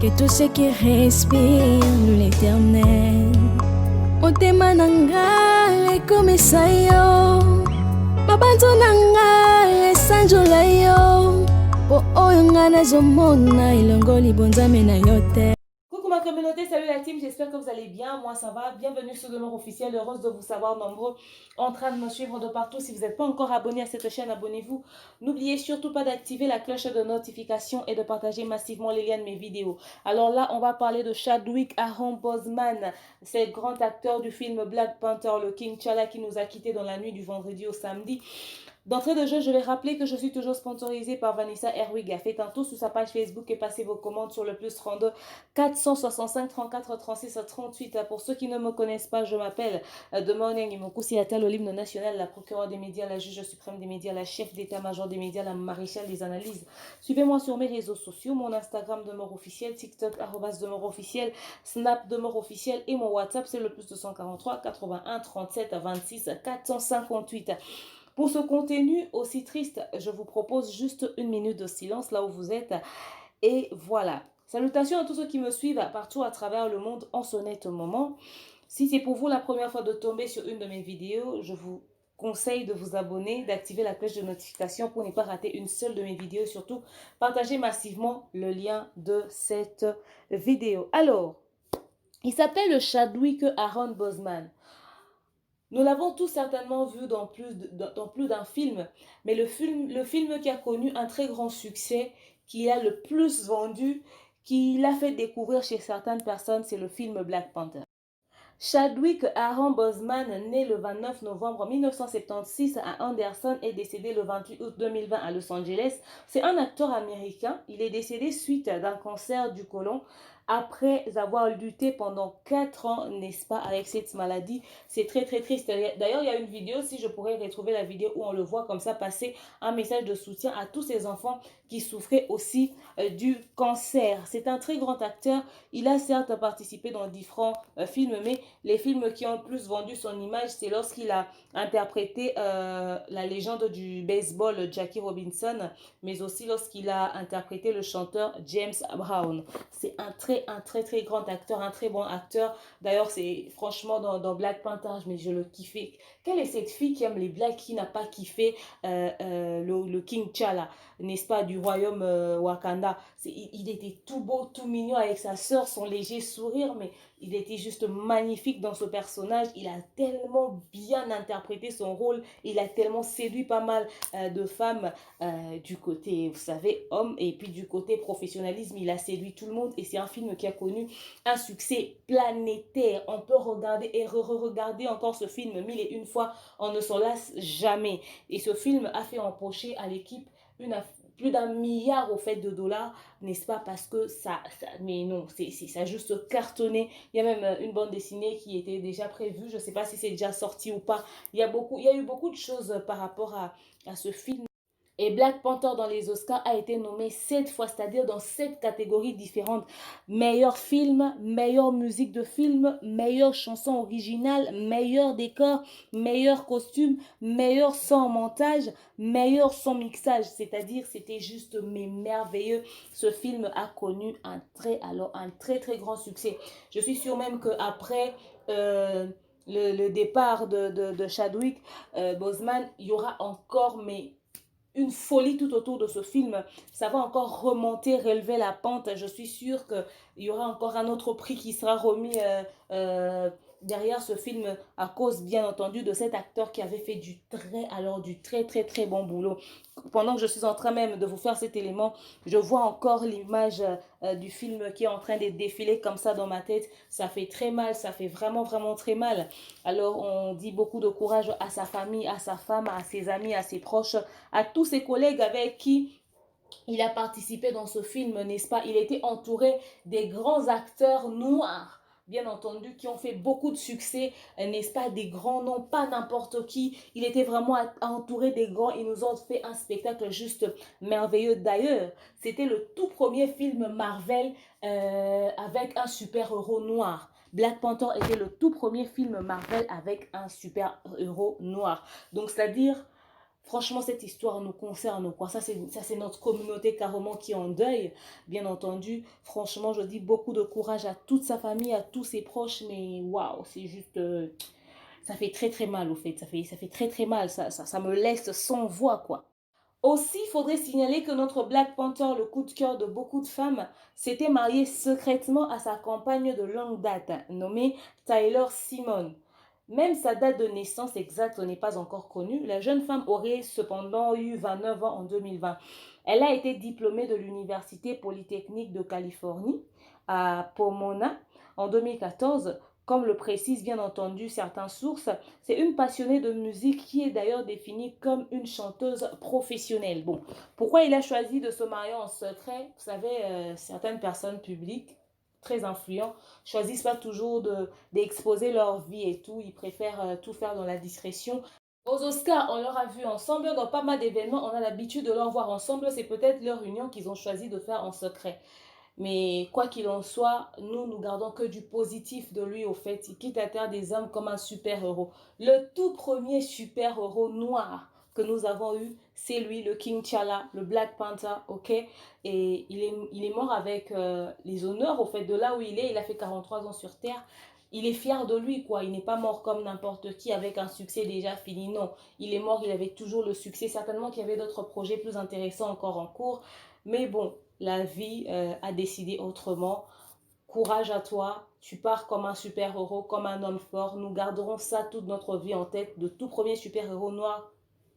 que tout ce qui respire loue l'éternel. Motema nanga ekomisa yo, mabanzo nanga esanjola yo, po oyo nga nazomona elongo libonzame na yo te. Coucou ma communauté, salut la team, j'espère que vous allez bien, moi ça va, bienvenue sur Demeure Officielle, heureuse de vous savoir nombreux en train de me suivre de partout. Si vous n'êtes pas encore abonné à cette chaîne, abonnez-vous. N'oubliez surtout pas d'activer la cloche de notification et de partager massivement les liens de mes vidéos. Alors là, on va parler de Chadwick Aaron Boseman, c'est le grand acteur du film Black Panther, le King T'Challa qui nous a quittés dans la nuit du vendredi au samedi. D'entrée de jeu, je vais rappeler que je suis toujours sponsorisée par Vanessa Herwiga. Faites un tour sur sa page Facebook et passez vos commandes sur le plus 32 465 34 36 38. Pour ceux qui ne me connaissent pas, je m'appelle Demone Ngimokusi Atal, l'hymne national, la procureure des médias, la juge suprême des médias, la chef d'état-major des médias, la maréchale des analyses. Suivez-moi sur mes réseaux sociaux, mon Instagram Demeure Officielle, TikTok Demeure Officielle, Snap Demeure Officielle et mon WhatsApp c'est le plus 243 81 37 26 458. Pour ce contenu aussi triste, je vous propose juste une minute de silence là où vous êtes. Et voilà. Salutations à tous ceux qui me suivent partout à travers le monde en ce net moment. Si c'est pour vous la première fois de tomber sur une de mes vidéos, je vous conseille de vous abonner, d'activer la cloche de notification pour ne pas rater une seule de mes vidéos. Surtout, partagez massivement le lien de cette vidéo. Alors, il s'appelle Chadwick Aaron Boseman. Nous l'avons tous certainement vu dans plus d'un film, mais le film qui a connu un très grand succès, qui a le plus vendu, qui l'a fait découvrir chez certaines personnes, c'est le film Black Panther. Chadwick Aaron Boseman, né le 29 novembre 1976 à Anderson et décédé le 28 août 2020 à Los Angeles, c'est un acteur américain. Il est décédé suite d'un cancer du côlon après avoir lutté pendant 4 ans, n'est-ce pas, avec cette maladie. C'est très très triste. D'ailleurs, il y a une vidéo, si je pourrais retrouver la vidéo où on le voit comme ça passer un message de soutien à tous ces enfants qui souffraient aussi du cancer. C'est un très grand acteur. Il a certes participé dans différents films, mais les films qui ont le plus vendu son image, c'est lorsqu'il a interprété la légende du baseball Jackie Robinson, mais aussi lorsqu'il a interprété le chanteur James Brown. C'est un très grand acteur, un très bon acteur. D'ailleurs, c'est franchement dans Black Panther, mais je le kiffais. Quelle est cette fille qui aime les Blacks, qui n'a pas kiffé le King T'Challa, n'est-ce pas, du royaume Wakanda. Il était tout beau, tout mignon avec sa sœur, son léger sourire, mais il était juste magnifique dans ce personnage. Il a tellement bien interprété son rôle. Il a tellement séduit pas mal de femmes du côté, vous savez, homme. Et puis du côté professionnalisme, il a séduit tout le monde. Et c'est un film qui a connu un succès planétaire. On peut regarder et re-regarder encore ce film mille et une fois. On ne s'en lasse jamais. Et ce film a fait empocher à l'équipe plus d'1 milliard au fait de dollars, n'est-ce pas, parce que mais non, ça a juste cartonné. Il y a même une bande dessinée qui était déjà prévue, je ne sais pas si c'est déjà sorti ou pas. Il y a eu beaucoup de choses par rapport à ce film. Et Black Panther dans les Oscars a été nommé 7 fois, c'est-à-dire dans 7 catégories différentes. Meilleur film, meilleure musique de film, meilleure chanson originale, meilleur décor, meilleur costume, meilleur son montage, meilleur son mixage. C'est-à-dire, c'était juste merveilleux. Ce film a connu un très grand succès. Je suis sûre même qu'après le départ de Chadwick Boseman, il y aura encore une folie tout autour de ce film. Ça va encore remonter, relever la pente. Je suis sûre qu'il y aura encore un autre prix qui sera remis derrière ce film à cause, bien entendu, de cet acteur qui avait fait du très bon boulot. Pendant que je suis en train même de vous faire cet élément, je vois encore l'image du film qui est en train de défiler comme ça dans ma tête. Ça fait très mal, ça fait vraiment très mal. Alors on dit beaucoup de courage à sa famille, à sa femme, à ses amis, à ses proches, à tous ses collègues avec qui il a participé dans ce film, n'est-ce pas? Il était entouré des grands acteurs noirs, bien entendu, qui ont fait beaucoup de succès, n'est-ce pas? Des grands noms, pas n'importe qui. Il était vraiment entouré des grands. Ils nous ont fait un spectacle juste merveilleux. D'ailleurs, c'était le tout premier film Marvel avec un super-héros noir. Black Panther était le tout premier film Marvel avec un super-héros noir. Donc, c'est-à-dire Franchement, cette histoire nous concerne, quoi. Ça, c'est notre communauté carrément qui est en deuil, bien entendu. Franchement, je dis beaucoup de courage à toute sa famille, à tous ses proches, mais waouh, c'est juste... ça fait très très mal, au fait. Ça fait très très mal. Ça me laisse sans voix, quoi. Aussi, il faudrait signaler que notre Black Panther, le coup de cœur de beaucoup de femmes, s'était marié secrètement à sa compagne de longue date, nommée Tyler Simon. Même sa date de naissance exacte n'est pas encore connue. La jeune femme aurait cependant eu 29 ans en 2020. Elle a été diplômée de l'Université Polytechnique de Californie à Pomona en 2014. Comme le précisent bien entendu certaines sources, c'est une passionnée de musique qui est d'ailleurs définie comme une chanteuse professionnelle. Bon, pourquoi il a choisi de se marier en secret? Vous savez, certaines personnes publiques très influents choisissent pas toujours d'exposer leur vie et tout. Ils préfèrent tout faire dans la discrétion. Aux Oscars, on leur a vu ensemble, dans pas mal d'événements, on a l'habitude de leur voir ensemble. C'est peut-être leur union qu'ils ont choisi de faire en secret. Mais quoi qu'il en soit, nous gardons que du positif de lui au fait. Il quitte la terre des hommes comme un super-héros. Le tout premier super-héros noir que nous avons eu, c'est lui, le King T'Challa, le Black Panther, ok? Et il est mort avec les honneurs au fait de là où il est. Il a fait 43 ans sur Terre. Il est fier de lui, quoi. Il n'est pas mort comme n'importe qui avec un succès déjà fini. Non, il est mort, il avait toujours le succès. Certainement qu'il y avait d'autres projets plus intéressants encore en cours. Mais bon, la vie a décidé autrement. Courage à toi. Tu pars comme un super-héros, comme un homme fort. Nous garderons ça toute notre vie en tête. De tout premier super-héros noir,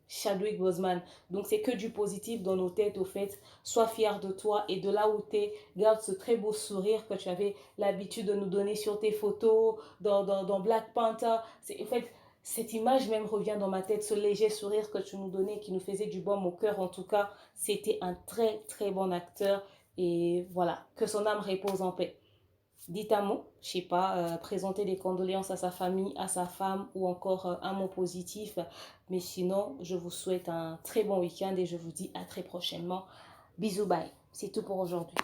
Chadwick Boseman. Donc c'est que du positif dans nos têtes au fait. Sois fier de toi et de là où tu es. Garde ce très beau sourire que tu avais l'habitude de nous donner sur tes photos, dans Black Panther. En fait, cette image même revient dans ma tête, ce léger sourire que tu nous donnais, qui nous faisait du baume au cœur. En tout cas, c'était un très très bon acteur. Et voilà, que son âme repose en paix. Dites un mot, je sais pas, présenter des condoléances à sa famille, à sa femme ou encore un mot positif. Mais sinon, je vous souhaite un très bon week-end et je vous dis à très prochainement. Bisous, bye. C'est tout pour aujourd'hui.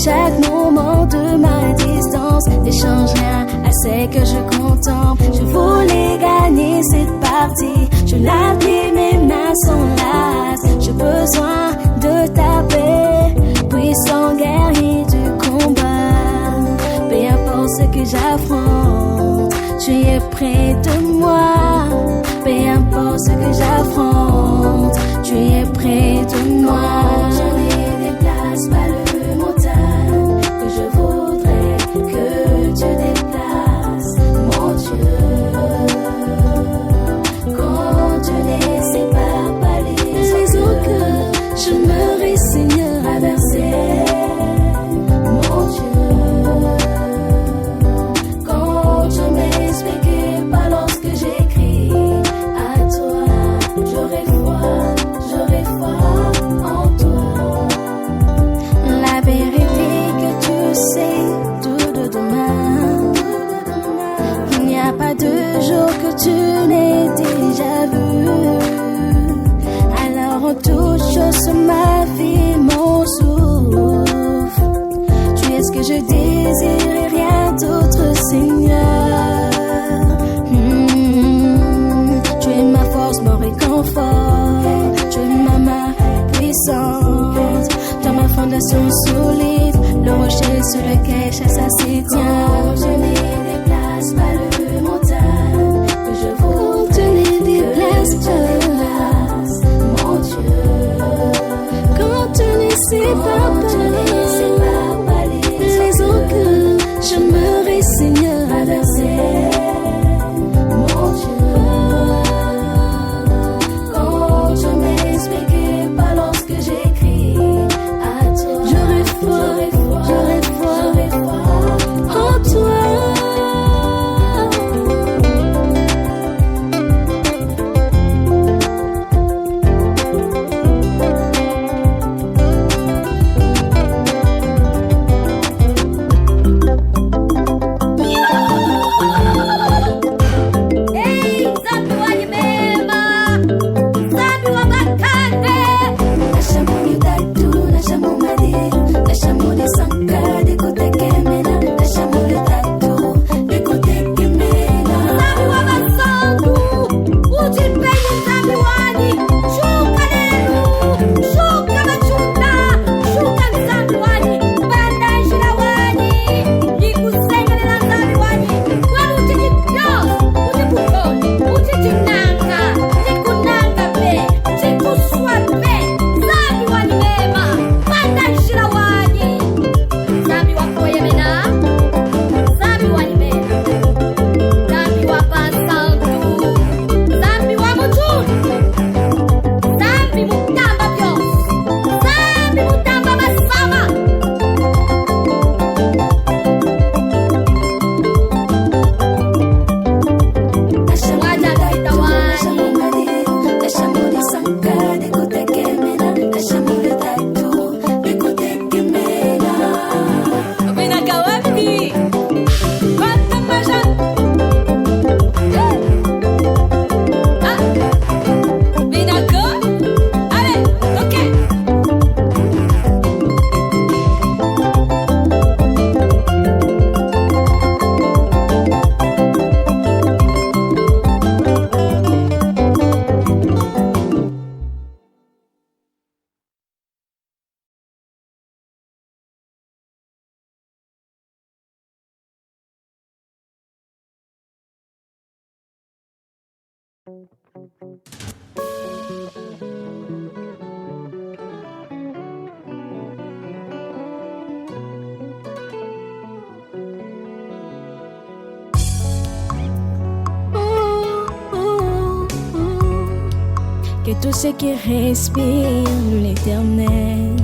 Chaque moment de ma distance n'échange rien à ce que je contemple. Je voulais gagner cette partie. Je l'appuie, mes mains sont lasses. J'ai besoin de ta paix, puissant guerrier du combat. Peu importe ce que j'affronte, tu es près de moi. Peu importe ce que j'affronte, tu es près de moi. Je ne déplace pas le que tu déplaces, mon Dieu. Quand tu ne sépares pas les eaux que je me résigne à verser, mon Dieu. Quand je m'expliquais pas lorsque j'écris à toi, j'aurais foi en toi. La vérité que tu sais il n'y a pas de jour que tu n'aies déjà vu. Alors en toute chose ma vie, mon souffle. Tu es ce que je désire et rien d'autre, Seigneur. Tu es ma force, mon réconfort. Tu es ma main puissante. Dans ma fondation solide, le rocher sur lequel chasse s'y tient. Je ne déplace pas le montagne que je voudrais. Tu ne déplaces pas, mon Dieu. Quand tu ne sépares pas les eaux que je me résigne à verser, mon Dieu. Quand je m'expliquais pas lorsque j'écris Que tous ceux qui respirent l'Éternel,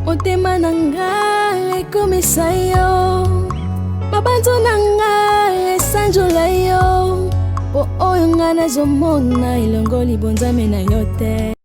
motema nanga ekomisa yo, mabanzo nanga esanjola yo, po oyo nga nazomona elongo libonzame na yo te.